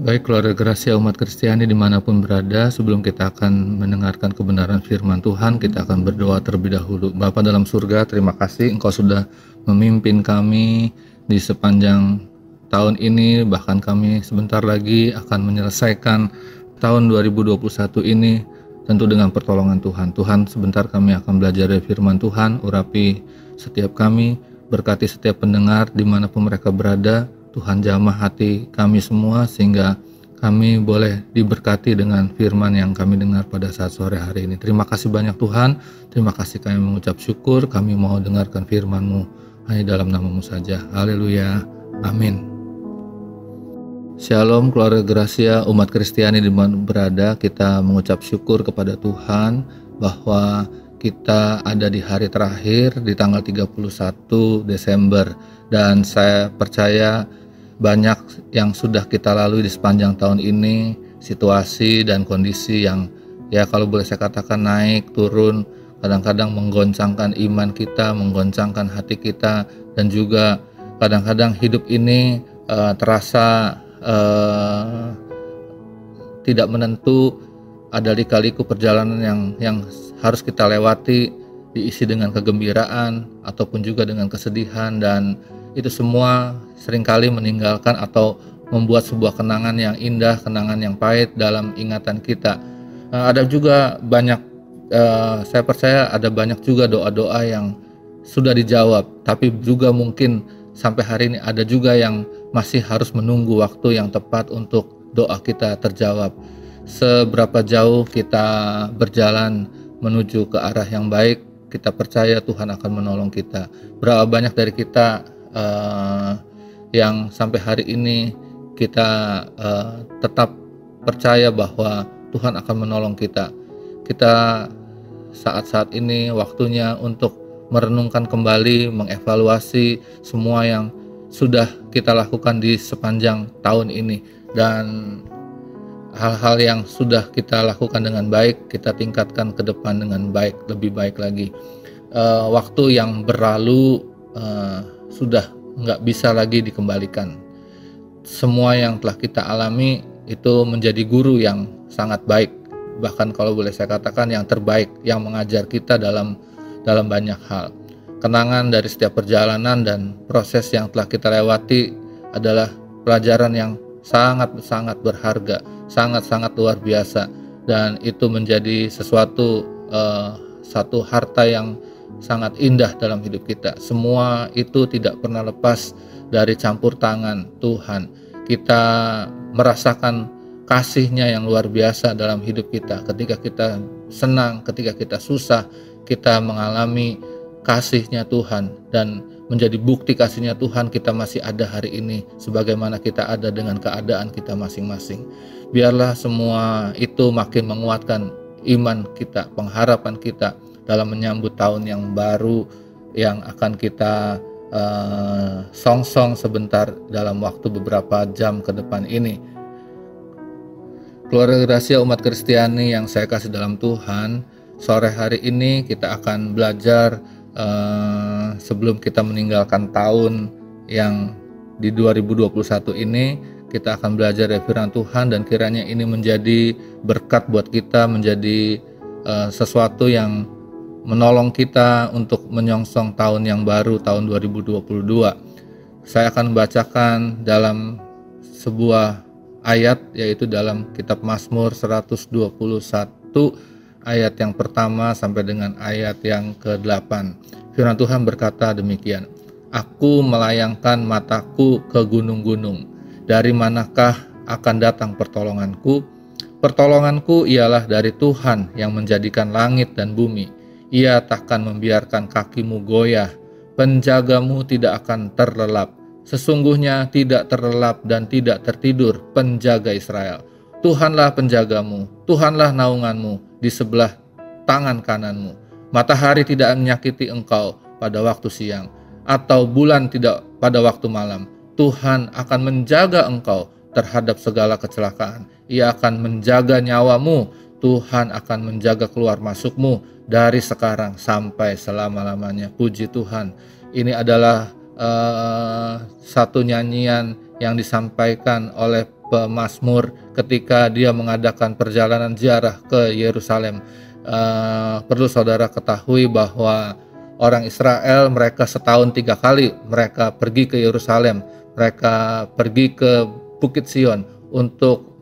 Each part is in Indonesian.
Baik keluarga Gracia umat Kristiani dimanapun berada, sebelum kita akan mendengarkan kebenaran firman Tuhan, kita akan berdoa terlebih dahulu. Bapa dalam surga, terima kasih Engkau sudah memimpin kami di sepanjang tahun ini, bahkan kami sebentar lagi akan menyelesaikan tahun 2021 ini, tentu dengan pertolongan Tuhan. Tuhan, sebentar kami akan belajar dari firman Tuhan, urapi setiap kami, berkati setiap pendengar dimanapun mereka berada. Tuhan jamah hati kami semua sehingga kami boleh diberkati dengan firman yang kami dengar pada saat sore hari ini. Terima kasih banyak Tuhan, terima kasih kami mengucap syukur, kami mau dengarkan firman-Mu hanya dalam nama-Mu saja. Haleluya, amin. Shalom keluarga Gracia, umat Kristiani di mana berada, kita mengucap syukur kepada Tuhan bahwa kita ada di hari terakhir di tanggal 31 Desember dan saya percaya banyak yang sudah kita lalui di sepanjang tahun ini, situasi dan kondisi yang ya kalau boleh saya katakan naik turun, kadang-kadang menggoncangkan iman kita, menggoncangkan hati kita, dan juga kadang-kadang hidup ini terasa tidak menentu. Ada lika-liku perjalanan yang harus kita lewati, diisi dengan kegembiraan ataupun juga dengan kesedihan, dan itu semua seringkali meninggalkan atau membuat sebuah kenangan yang indah, kenangan yang pahit dalam ingatan kita. Ada juga banyak, saya percaya ada banyak juga doa-doa yang sudah dijawab, tapi juga mungkin sampai hari ini ada juga yang masih harus menunggu waktu yang tepat untuk doa kita terjawab. Seberapa jauh kita berjalan menuju ke arah yang baik, kita percaya Tuhan akan menolong kita. Berapa banyak dari kita yang sampai hari ini kita tetap percaya bahwa Tuhan akan menolong kita. Kita saat-saat ini waktunya untuk merenungkan kembali, mengevaluasi semua yang sudah kita lakukan di sepanjang tahun ini, dan hal-hal yang sudah kita lakukan dengan baik kita tingkatkan ke depan dengan baik, lebih baik lagi. Waktu yang berlalu sudah nggak bisa lagi dikembalikan. Semua yang telah kita alami itu menjadi guru yang sangat baik, bahkan kalau boleh saya katakan yang terbaik, yang mengajar kita dalam banyak hal. Kenangan dari setiap perjalanan dan proses yang telah kita lewati adalah pelajaran yang sangat-sangat berharga, sangat-sangat luar biasa, dan itu menjadi satu harta yang sangat indah dalam hidup kita. Semua itu tidak pernah lepas dari campur tangan Tuhan. Kita merasakan kasih-Nya yang luar biasa dalam hidup kita. Ketika kita senang, ketika kita susah, kita mengalami kasih-Nya Tuhan, dan menjadi bukti kasih-Nya Tuhan kita masih ada hari ini sebagaimana kita ada dengan keadaan kita masing-masing. Biarlah semua itu makin menguatkan iman kita, pengharapan kita dalam menyambut tahun yang baru yang akan kita songsong sebentar dalam waktu beberapa jam ke depan ini. Keluarga Gracia umat Kristiani yang saya kasih dalam Tuhan, sore hari ini kita akan belajar sebelum kita meninggalkan tahun yang di 2021 ini, kita akan belajar dari firman Tuhan, dan kiranya ini menjadi berkat buat kita, menjadi sesuatu yang menolong kita untuk menyongsong tahun yang baru, tahun 2022. Saya akan membacakan dalam sebuah ayat, yaitu dalam kitab Mazmur 121 ayat yang pertama sampai dengan ayat yang ke-8. Firman Tuhan berkata demikian: Aku melayangkan mataku ke gunung-gunung, dari manakah akan datang pertolonganku? Pertolonganku ialah dari Tuhan yang menjadikan langit dan bumi. Ia takkan membiarkan kakimu goyah, penjagamu tidak akan terlelap. Sesungguhnya tidak terlelap dan tidak tertidur penjaga Israel. Tuhanlah penjagamu, Tuhanlah naunganmu di sebelah tangan kananmu. Matahari tidak menyakiti engkau pada waktu siang, atau bulan tidak pada waktu malam. Tuhan akan menjaga engkau terhadap segala kecelakaan. Ia akan menjaga nyawamu. Tuhan akan menjaga keluar masukmu dari sekarang sampai selama-lamanya. Puji Tuhan. Ini adalah satu nyanyian yang disampaikan oleh pemazmur ketika dia mengadakan perjalanan ziarah ke Yerusalem. Perlu saudara ketahui bahwa orang Israel mereka setahun 3 kali mereka pergi ke Yerusalem, mereka pergi ke Bukit Sion untuk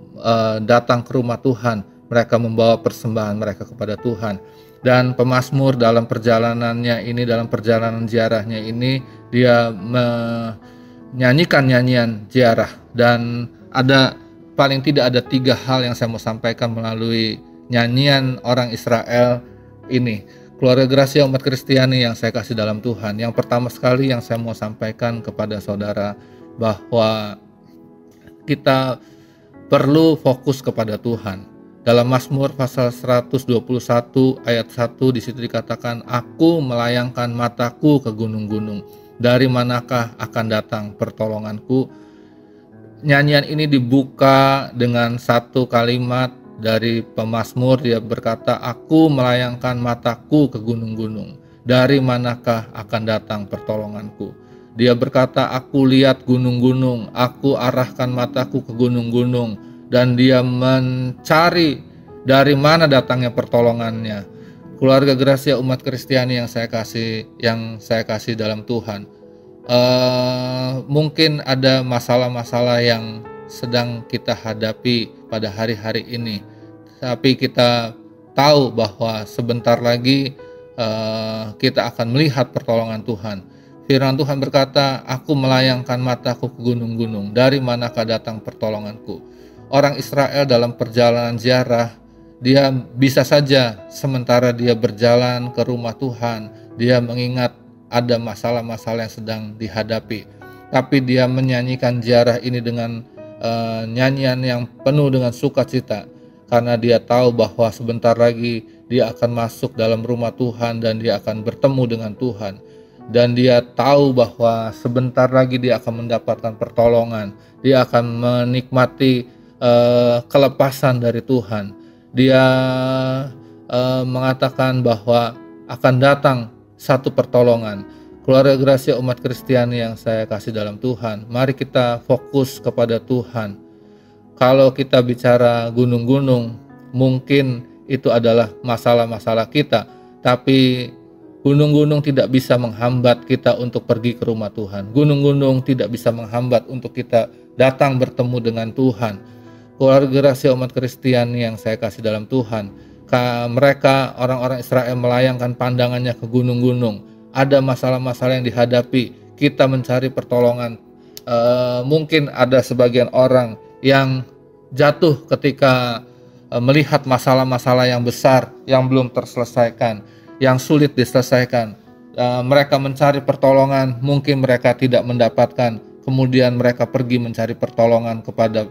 datang ke rumah Tuhan, mereka membawa persembahan mereka kepada Tuhan. Dan pemazmur dalam perjalanannya ini, dalam perjalanan ziarahnya ini, dia menyanyikan nyanyian ziarah. Dan ada paling tidak ada 3 hal yang saya mau sampaikan melalui nyanyian orang Israel ini. Keluarga Gracia umat Kristiani yang saya kasih dalam Tuhan, yang pertama sekali yang saya mau sampaikan kepada saudara bahwa kita perlu fokus kepada Tuhan. Dalam Mazmur pasal 121 ayat 1 di situ dikatakan, aku melayangkan mataku ke gunung-gunung, dari manakah akan datang pertolonganku. Nyanyian ini dibuka dengan satu kalimat dari pemazmur. Dia berkata, aku melayangkan mataku ke gunung-gunung, dari manakah akan datang pertolonganku. Dia berkata, aku lihat gunung-gunung, aku arahkan mataku ke gunung-gunung, dan dia mencari dari mana datangnya pertolongannya. Keluarga Gracia umat Kristiani yang saya kasih dalam Tuhan, mungkin ada masalah-masalah yang sedang kita hadapi pada hari-hari ini, tapi kita tahu bahwa sebentar lagi kita akan melihat pertolongan Tuhan. Firman Tuhan berkata, aku melayangkan mataku ke gunung-gunung, dari manakah datang pertolonganku. Orang Israel dalam perjalanan ziarah, dia bisa saja sementara dia berjalan ke rumah Tuhan, dia mengingat ada masalah-masalah yang sedang dihadapi. Tapi dia menyanyikan ziarah ini dengan nyanyian yang penuh dengan sukacita, karena dia tahu bahwa sebentar lagi dia akan masuk dalam rumah Tuhan dan dia akan bertemu dengan Tuhan. Dan dia tahu bahwa sebentar lagi dia akan mendapatkan pertolongan, dia akan menikmati kelepasan dari Tuhan. Dia mengatakan bahwa akan datang satu pertolongan. Keluarga Gracia umat Kristiani yang saya kasih dalam Tuhan, mari kita fokus kepada Tuhan. Kalau kita bicara gunung-gunung, mungkin itu adalah masalah-masalah kita, tapi gunung-gunung tidak bisa menghambat kita untuk pergi ke rumah Tuhan. Gunung-gunung tidak bisa menghambat untuk kita datang bertemu dengan Tuhan. Keluarga Gracia umat Kristiani yang saya kasih dalam Tuhan, mereka orang-orang Israel melayangkan pandangannya ke gunung-gunung. Ada masalah-masalah yang dihadapi, kita mencari pertolongan. Mungkin ada sebagian orang yang jatuh ketika melihat masalah-masalah yang besar yang belum terselesaikan, yang sulit diselesaikan. Mereka mencari pertolongan, mungkin mereka tidak mendapatkan, kemudian mereka pergi mencari pertolongan kepada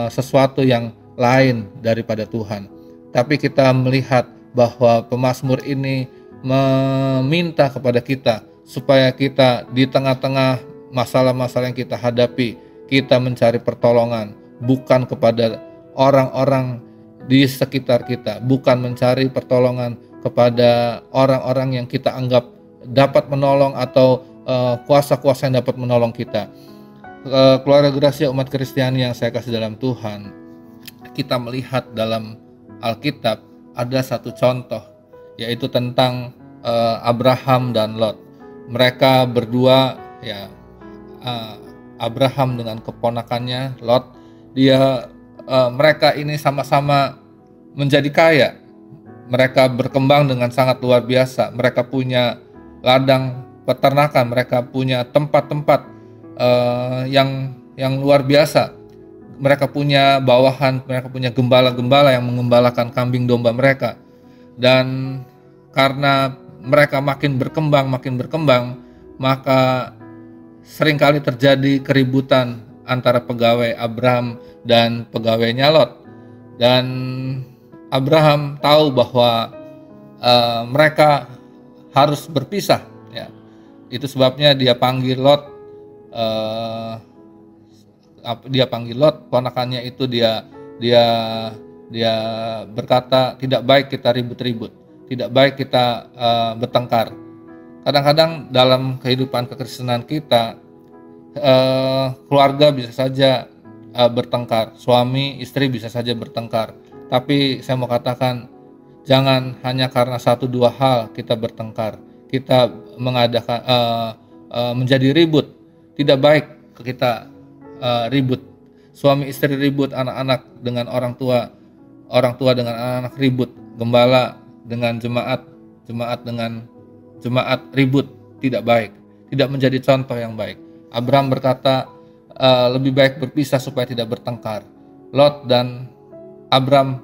sesuatu yang lain daripada Tuhan. Tapi kita melihat bahwa pemazmur ini meminta kepada kita supaya kita di tengah-tengah masalah-masalah yang kita hadapi, kita mencari pertolongan bukan kepada orang-orang di sekitar kita, bukan mencari pertolongan kepada orang-orang yang kita anggap dapat menolong atau kuasa-kuasa yang dapat menolong kita. Keluarga Gracia umat Kristiani yang saya kasih dalam Tuhan, kita melihat dalam Alkitab ada satu contoh, yaitu tentang Abraham dan Lot. Mereka berdua, Abraham dengan keponakannya Lot, mereka ini sama-sama menjadi kaya. Mereka berkembang dengan sangat luar biasa. Mereka punya ladang peternakan, mereka punya tempat-tempat yang luar biasa. Mereka punya bawahan, mereka punya gembala-gembala yang mengembalakan kambing domba mereka. Dan karena mereka makin berkembang, maka seringkali terjadi keributan antara pegawai Abraham dan pegawainya Lot. Dan Abraham tahu bahwa mereka harus berpisah. Ya. Itu sebabnya dia panggil Lot. Ponakannya itu dia berkata, tidak baik kita ribut-ribut, tidak baik kita bertengkar. Kadang-kadang dalam kehidupan kekristenan kita, keluarga bisa saja bertengkar. Suami istri bisa saja bertengkar. Tapi saya mau katakan, jangan hanya karena satu dua hal kita bertengkar. Kita mengadakan menjadi ribut. Tidak baik kita ribut. Suami istri ribut, anak-anak dengan orang tua dengan anak-anak ribut, gembala dengan jemaat dengan jemaat ribut. Tidak baik. Tidak menjadi contoh yang baik. Abraham berkata, lebih baik berpisah supaya tidak bertengkar. Lot dan Abraham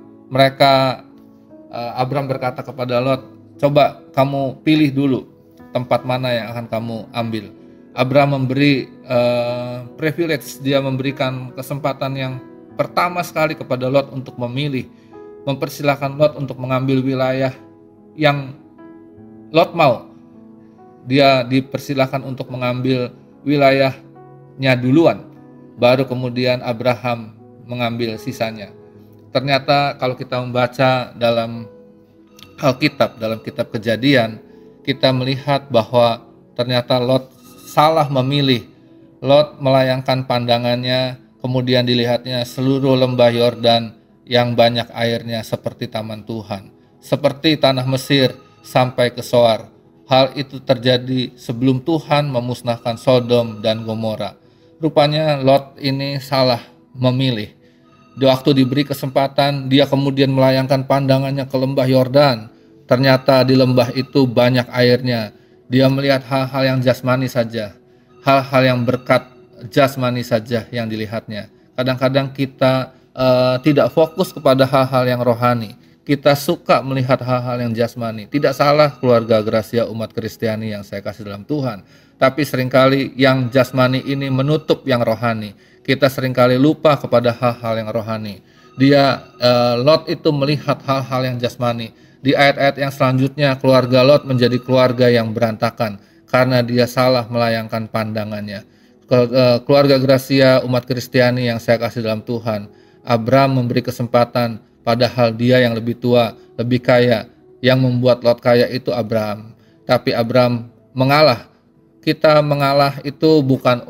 Abraham berkata kepada Lot, coba kamu pilih dulu tempat mana yang akan kamu ambil. Abraham memberi privilege, dia memberikan kesempatan yang pertama sekali kepada Lot untuk memilih, mempersilahkan Lot untuk mengambil wilayah yang Lot mau. Dia dipersilahkan untuk mengambil wilayahnya duluan, baru kemudian Abraham mengambil sisanya. Ternyata kalau kita membaca dalam Alkitab, dalam kitab Kejadian, kita melihat bahwa ternyata Lot salah memilih. Lot melayangkan pandangannya, kemudian dilihatnya seluruh lembah Yordan yang banyak airnya seperti taman Tuhan, seperti tanah Mesir sampai ke Soar. Hal itu terjadi sebelum Tuhan memusnahkan Sodom dan Gomora. Rupanya Lot ini salah memilih. Di waktu diberi kesempatan, dia kemudian melayangkan pandangannya ke lembah Yordan. Ternyata di lembah itu banyak airnya. Dia melihat hal-hal yang jasmani saja, hal-hal yang berkat jasmani saja yang dilihatnya. Kadang-kadang kita tidak fokus kepada hal-hal yang rohani. Kita suka melihat hal-hal yang jasmani. Tidak salah keluarga Gracia umat Kristiani yang saya kasih dalam Tuhan. Tapi seringkali yang jasmani ini menutup yang rohani. Kita seringkali lupa kepada hal-hal yang rohani. Lot itu melihat hal-hal yang jasmani. Di ayat-ayat yang selanjutnya, keluarga Lot menjadi keluarga yang berantakan karena dia salah melayangkan pandangannya. Keluarga Gracia umat Kristiani yang saya kasih dalam Tuhan, Abraham memberi kesempatan, padahal dia yang lebih tua, lebih kaya. Yang membuat Lot kaya itu Abraham. Tapi Abraham mengalah. Kita mengalah itu bukan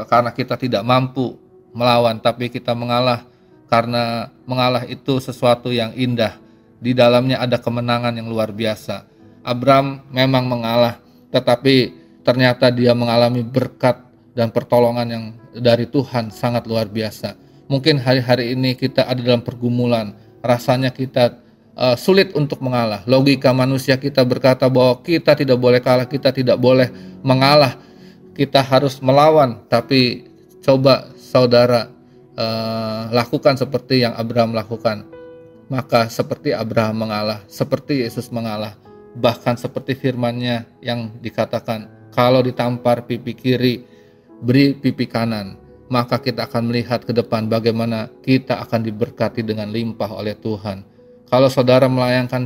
karena kita tidak mampu melawan, tapi kita mengalah karena mengalah itu sesuatu yang indah. Di dalamnya ada kemenangan yang luar biasa. Abraham memang mengalah, tetapi ternyata dia mengalami berkat dan pertolongan yang dari Tuhan sangat luar biasa. Mungkin hari-hari ini kita ada dalam pergumulan, rasanya kita sulit untuk mengalah. Logika manusia kita berkata bahwa kita tidak boleh kalah, kita tidak boleh mengalah, kita harus melawan. Tapi coba saudara lakukan seperti yang Abraham lakukan. Maka seperti Abraham mengalah, seperti Yesus mengalah, bahkan seperti firman-Nya yang dikatakan, kalau ditampar pipi kiri, beri pipi kanan. Maka kita akan melihat ke depan bagaimana kita akan diberkati dengan limpah oleh Tuhan. Kalau saudara melayangkan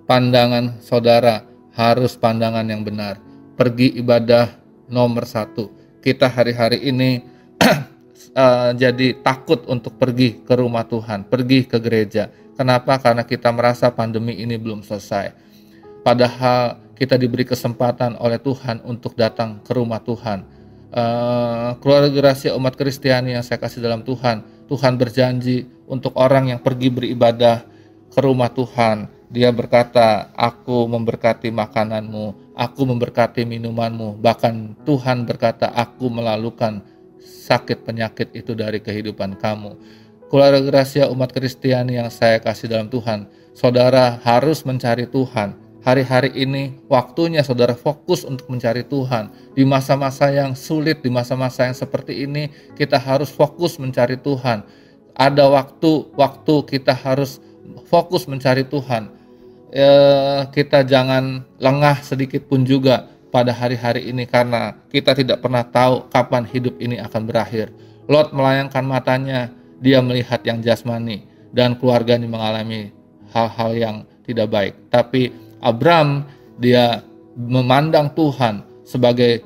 pandangan saudara harus pandangan yang benar. Pergi ibadah nomor 1. Kita hari-hari ini jadi takut untuk pergi ke rumah Tuhan, pergi ke gereja. Kenapa? Karena kita merasa pandemi ini belum selesai. Padahal kita diberi kesempatan oleh Tuhan untuk datang ke rumah Tuhan. Keluarga Gracia umat Kristiani yang saya kasih dalam Tuhan, Tuhan berjanji untuk orang yang pergi beribadah ke rumah Tuhan. Dia berkata, aku memberkati makananmu, aku memberkati minumanmu. Bahkan Tuhan berkata, aku melalukan sakit penyakit itu dari kehidupan kamu. Keluarga Gracia umat Kristiani yang saya kasih dalam Tuhan, saudara harus mencari Tuhan. Hari-hari ini waktunya saudara fokus untuk mencari Tuhan. Di masa-masa yang sulit, di masa-masa yang seperti ini, kita harus fokus mencari Tuhan. Ada waktu kita harus fokus mencari Tuhan. Kita jangan lengah sedikit pun juga pada hari-hari ini, karena kita tidak pernah tahu kapan hidup ini akan berakhir. Lot melayangkan matanya, dia melihat yang jasmani, dan keluarganya mengalami hal-hal yang tidak baik. Tapi Abraham, dia memandang Tuhan sebagai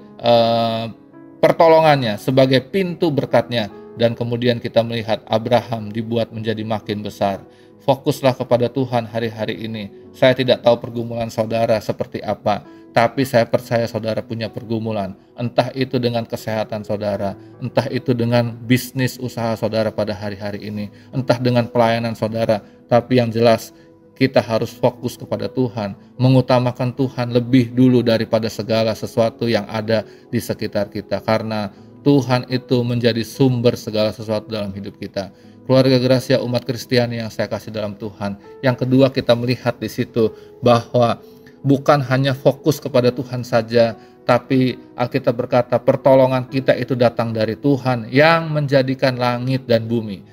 pertolongannya, sebagai pintu berkatnya, dan kemudian kita melihat Abraham dibuat menjadi makin besar. fokuslah kepada Tuhan hari-hari ini. Saya tidak tahu pergumulan saudara seperti apa, tapi saya percaya saudara punya pergumulan. Entah itu dengan kesehatan saudara, entah itu dengan bisnis usaha saudara pada hari-hari ini, entah dengan pelayanan saudara. Tapi yang jelas, kita harus fokus kepada Tuhan, mengutamakan Tuhan lebih dulu daripada segala sesuatu yang ada di sekitar kita. Karena Tuhan itu menjadi sumber segala sesuatu dalam hidup kita. Keluarga Gracia umat Kristiani yang saya kasih dalam Tuhan. Yang kedua, kita melihat di situ bahwa bukan hanya fokus kepada Tuhan saja, tapi Alkitab berkata pertolongan kita itu datang dari Tuhan yang menjadikan langit dan bumi.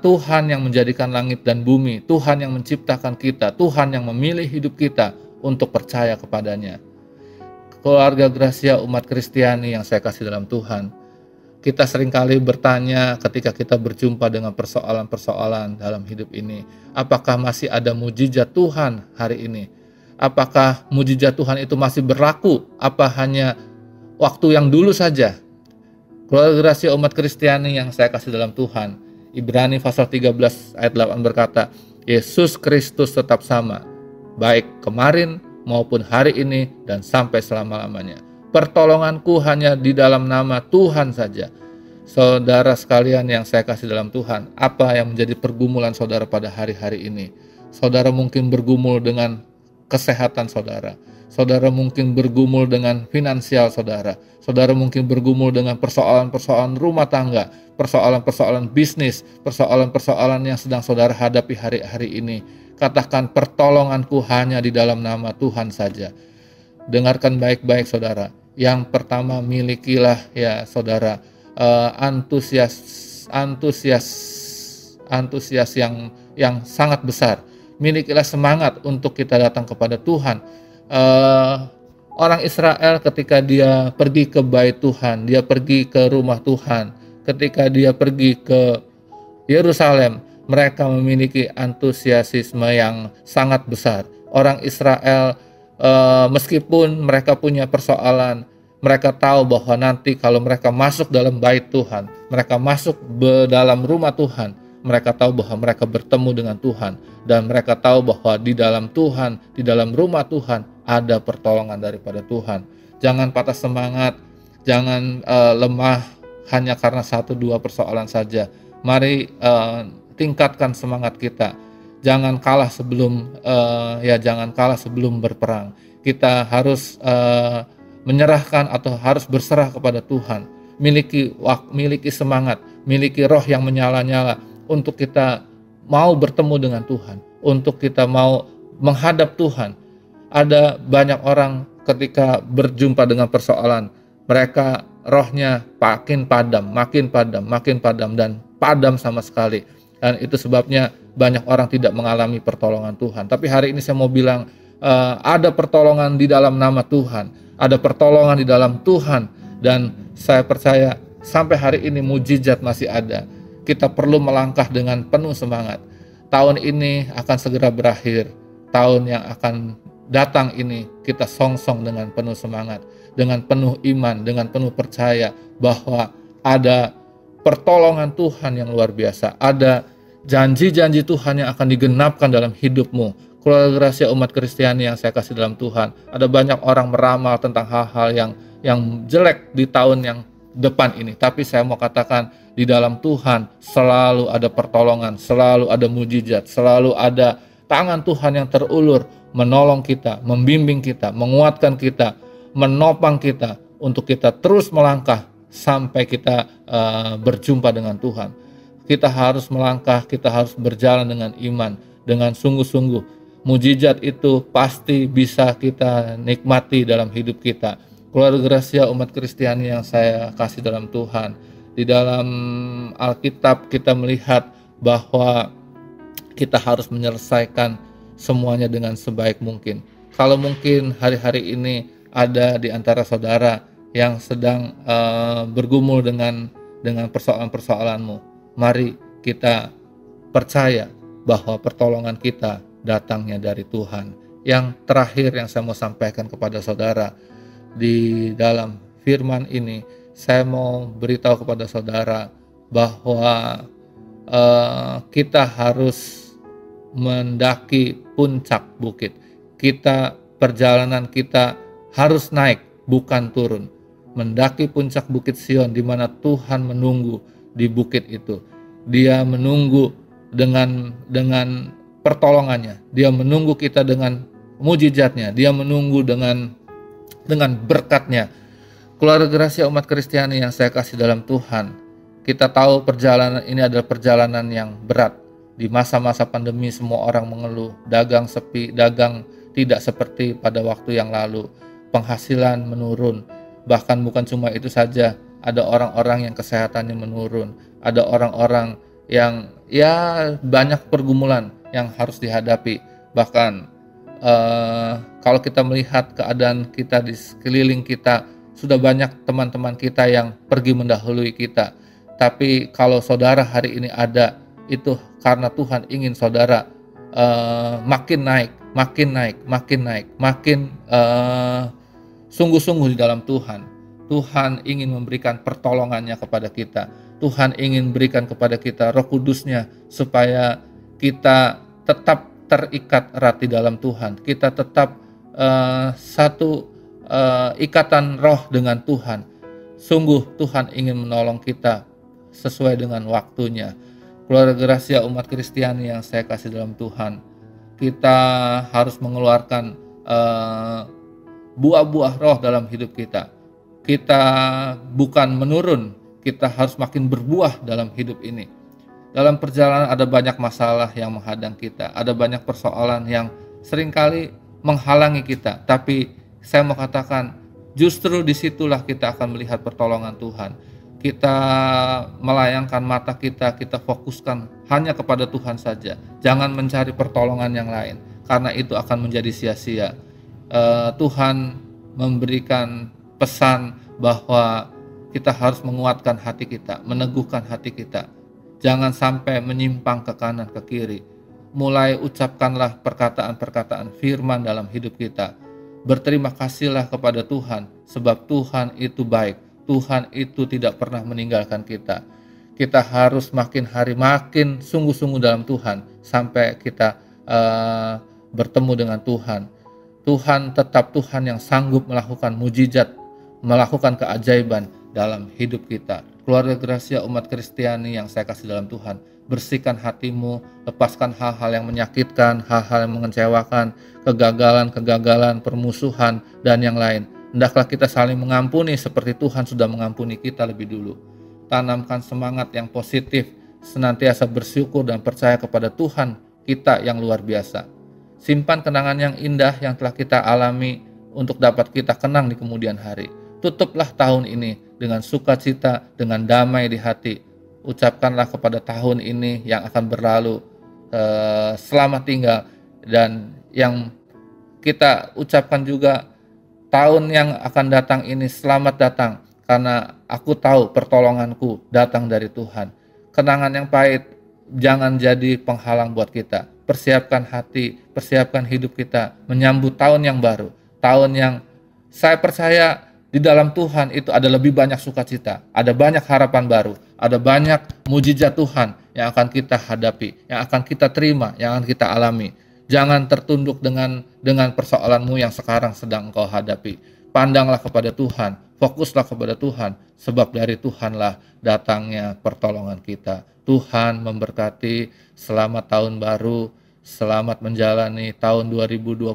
Tuhan yang menjadikan langit dan bumi, Tuhan yang menciptakan kita, Tuhan yang memilih hidup kita untuk percaya kepadanya. Keluarga Gracia umat Kristiani yang saya kasih dalam Tuhan, kita seringkali bertanya ketika kita berjumpa dengan persoalan-persoalan dalam hidup ini, apakah masih ada mujizat Tuhan hari ini? Apakah mujizat Tuhan itu masih berlaku? Apa hanya waktu yang dulu saja? Keluarga Gracia umat Kristiani yang saya kasih dalam Tuhan, Ibrani pasal 13 ayat 8 berkata, Yesus Kristus tetap sama, baik kemarin maupun hari ini dan sampai selama-lamanya. Pertolonganku hanya di dalam nama Tuhan saja. Saudara sekalian yang saya kasih dalam Tuhan, apa yang menjadi pergumulan saudara pada hari-hari ini? Saudara mungkin bergumul dengan kesehatan saudara. Saudara mungkin bergumul dengan finansial saudara. Saudara mungkin bergumul dengan persoalan-persoalan rumah tangga, persoalan-persoalan bisnis, persoalan-persoalan yang sedang saudara hadapi hari-hari ini. Katakan, pertolonganku hanya di dalam nama Tuhan saja. Dengarkan baik-baik saudara. Yang pertama, milikilah ya saudara antusias yang sangat besar. Milikilah semangat untuk kita datang kepada Tuhan. Orang Israel ketika dia pergi ke bait Tuhan, dia pergi ke rumah Tuhan, ketika dia pergi ke Yerusalem, mereka memiliki antusiasme yang sangat besar. Orang Israel meskipun mereka punya persoalan, mereka tahu bahwa nanti kalau mereka masuk dalam bait Tuhan, mereka masuk dalam rumah Tuhan, mereka tahu bahwa mereka bertemu dengan Tuhan, dan mereka tahu bahwa di dalam Tuhan, di dalam rumah Tuhan ada pertolongan daripada Tuhan. Jangan patah semangat, jangan lemah hanya karena 1-2 persoalan saja. Mari tingkatkan semangat kita. Jangan kalah sebelum berperang. Kita harus menyerahkan atau harus berserah kepada Tuhan. Miliki semangat, miliki roh yang menyala-nyala untuk kita mau bertemu dengan Tuhan, untuk kita mau menghadap Tuhan. Ada banyak orang ketika berjumpa dengan persoalan, mereka rohnya makin padam dan padam sama sekali. Dan itu sebabnya banyak orang tidak mengalami pertolongan Tuhan. Tapi hari ini saya mau bilang, ada pertolongan di dalam nama Tuhan, ada pertolongan di dalam Tuhan, dan saya percaya sampai hari ini mujizat masih ada. Kita perlu melangkah dengan penuh semangat. Tahun ini akan segera berakhir. Tahun yang akan datang ini kita songsong dengan penuh semangat, dengan penuh iman, dengan penuh percaya bahwa ada pertolongan Tuhan yang luar biasa. Ada janji-janji Tuhan yang akan digenapkan dalam hidupmu. Keluarga Gracia umat Kristiani yang saya kasih dalam Tuhan, ada banyak orang meramal tentang hal-hal yang jelek di tahun yang depan ini. Tapi saya mau katakan, di dalam Tuhan selalu ada pertolongan, selalu ada mujizat, selalu ada tangan Tuhan yang terulur menolong kita, membimbing kita, menguatkan kita, menopang kita untuk kita terus melangkah sampai kita berjumpa dengan Tuhan. Kita harus melangkah, kita harus berjalan dengan iman, dengan sungguh-sungguh. Mujizat itu pasti bisa kita nikmati dalam hidup kita. Keluarga Gracia umat Kristiani yang saya kasih dalam Tuhan, di dalam Alkitab kita melihat bahwa kita harus menyelesaikan semuanya dengan sebaik mungkin. Kalau mungkin hari-hari ini ada di antara saudara yang sedang bergumul dengan persoalan-persoalanmu, mari kita percaya bahwa pertolongan kita datangnya dari Tuhan. Yang terakhir yang saya mau sampaikan kepada saudara, di dalam firman ini saya mau beritahu kepada saudara bahwa kita harus mendaki puncak bukit. Perjalanan kita harus naik, bukan turun. Mendaki puncak bukit Sion, di mana Tuhan menunggu di bukit itu. Dia menunggu dengan pertolongannya. Dia menunggu kita dengan mujizatnya. Dia menunggu dengan berkatnya. Keluarga Gracia umat Kristiani yang saya kasih dalam Tuhan, kita tahu perjalanan ini adalah perjalanan yang berat. Di masa-masa pandemi semua orang mengeluh, dagang sepi, dagang tidak seperti pada waktu yang lalu. Penghasilan menurun. Bahkan bukan cuma itu saja, ada orang-orang yang kesehatannya menurun. Ada orang-orang yang banyak pergumulan yang harus dihadapi. Bahkan kalau kita melihat keadaan kita di sekeliling kita, sudah banyak teman-teman kita yang pergi mendahului kita. Tapi kalau saudara hari ini ada, itu karena Tuhan ingin saudara makin naik, makin sungguh-sungguh di dalam Tuhan. Tuhan ingin memberikan pertolongannya kepada kita. Tuhan ingin berikan kepada kita Roh Kudusnya supaya kita tetap terikat erat di dalam Tuhan. Kita tetap satu ikatan roh dengan Tuhan. Sungguh Tuhan ingin menolong kita sesuai dengan waktunya. Keluarga Gracia umat Kristiani yang saya kasih dalam Tuhan, kita harus mengeluarkan buah-buah roh dalam hidup kita. Kita bukan menurun, kita harus makin berbuah dalam hidup ini. Dalam perjalanan ada banyak masalah yang menghadang kita, ada banyak persoalan yang seringkali menghalangi kita. Tapi saya mau katakan, justru disitulah kita akan melihat pertolongan Tuhan. Kita melayangkan mata kita fokuskan hanya kepada Tuhan saja. Jangan mencari pertolongan yang lain, karena itu akan menjadi sia-sia. Tuhan memberikan pesan bahwa kita harus menguatkan hati kita, meneguhkan hati kita. Jangan sampai menyimpang ke kanan, ke kiri. Mulai ucapkanlah perkataan-perkataan firman dalam hidup kita. Berterima kasihlah kepada Tuhan, sebab Tuhan itu baik. Tuhan itu tidak pernah meninggalkan kita. Kita harus makin hari makin sungguh-sungguh dalam Tuhan sampai kita bertemu dengan Tuhan. Tuhan tetap Tuhan yang sanggup melakukan mujizat, melakukan keajaiban dalam hidup kita. Keluarga Gracia umat Kristiani yang saya kasih dalam Tuhan, bersihkan hatimu, lepaskan hal-hal yang menyakitkan, hal-hal yang mengecewakan, kegagalan, permusuhan, dan yang lain. Hendaklah kita saling mengampuni seperti Tuhan sudah mengampuni kita lebih dulu. Tanamkan semangat yang positif, senantiasa bersyukur dan percaya kepada Tuhan kita yang luar biasa. Simpan kenangan yang indah yang telah kita alami untuk dapat kita kenang di kemudian hari. Tutuplah tahun ini dengan sukacita, dengan damai di hati. Ucapkanlah kepada tahun ini yang akan berlalu, selamat tinggal. Dan yang kita ucapkan juga, tahun yang akan datang ini selamat datang, karena aku tahu pertolonganku datang dari Tuhan. Kenangan yang pahit jangan jadi penghalang buat kita. Persiapkan hati, persiapkan hidup kita menyambut tahun yang baru. Tahun yang saya percaya di dalam Tuhan itu ada lebih banyak sukacita, ada banyak harapan baru, ada banyak mujizat Tuhan yang akan kita hadapi, yang akan kita terima, yang akan kita alami. Jangan tertunduk dengan persoalanmu yang sekarang sedang engkau hadapi. Pandanglah kepada Tuhan, fokuslah kepada Tuhan, sebab dari Tuhanlah datangnya pertolongan kita. Tuhan memberkati, selamat tahun baru, selamat menjalani tahun 2022,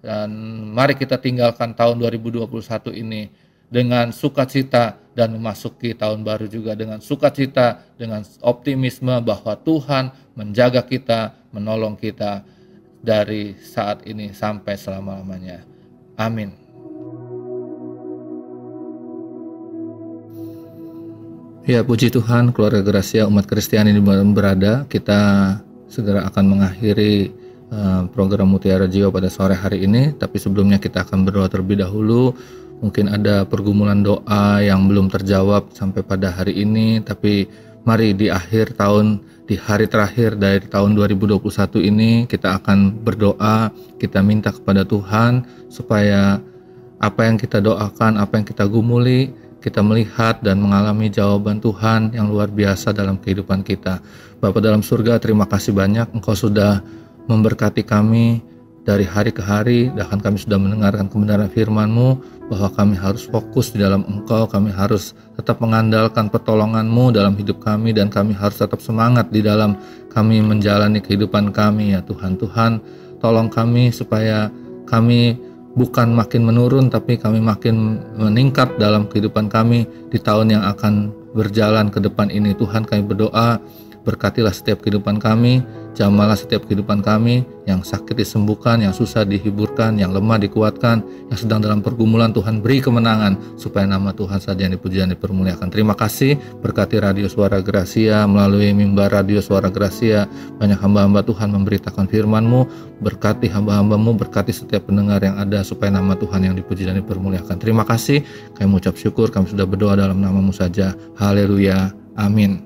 dan mari kita tinggalkan tahun 2021 ini dengan sukacita dan memasuki tahun baru juga dengan sukacita, dengan optimisme bahwa Tuhan menjaga kita, menolong kita dari saat ini sampai selama-lamanya. Amin. Ya, puji Tuhan, keluarga Gracia umat Kristiani di mana berada, kita segera akan mengakhiri program Mutiara Jiwa pada sore hari ini. Tapi sebelumnya kita akan berdoa terlebih dahulu. Mungkin ada pergumulan doa yang belum terjawab sampai pada hari ini, tapi mari di akhir tahun, di hari terakhir dari tahun 2021 ini, kita akan berdoa, kita minta kepada Tuhan supaya apa yang kita doakan, apa yang kita gumuli kita melihat dan mengalami jawaban Tuhan yang luar biasa dalam kehidupan kita. Bapa dalam surga, terima kasih banyak Engkau sudah memberkati kami dari hari ke hari, bahkan kami sudah mendengarkan kebenaran firman-Mu, bahwa kami harus fokus di dalam Engkau, kami harus tetap mengandalkan pertolongan-Mu dalam hidup kami, dan kami harus tetap semangat di dalam kami menjalani kehidupan kami, ya Tuhan. Tuhan, tolong kami supaya kami bukan makin menurun, tapi kami makin meningkat dalam kehidupan kami di tahun yang akan berjalan ke depan ini. Tuhan, kami berdoa, berkatilah setiap kehidupan kami, jamahlah setiap kehidupan kami, yang sakit disembuhkan, yang susah dihiburkan, yang lemah dikuatkan, yang sedang dalam pergumulan Tuhan beri kemenangan, supaya nama Tuhan saja yang dipuji dan dipermuliakan. Terima kasih, berkati Radio Suara Gracia, melalui mimbar Radio Suara Gracia, banyak hamba-hamba Tuhan memberitakan firman-Mu, berkati hamba-hamba-Mu, berkati setiap pendengar yang ada, supaya nama Tuhan yang dipuji dan dipermuliakan. Terima kasih, kami mengucap syukur, kami sudah berdoa dalam nama-Mu saja. Haleluya, amin.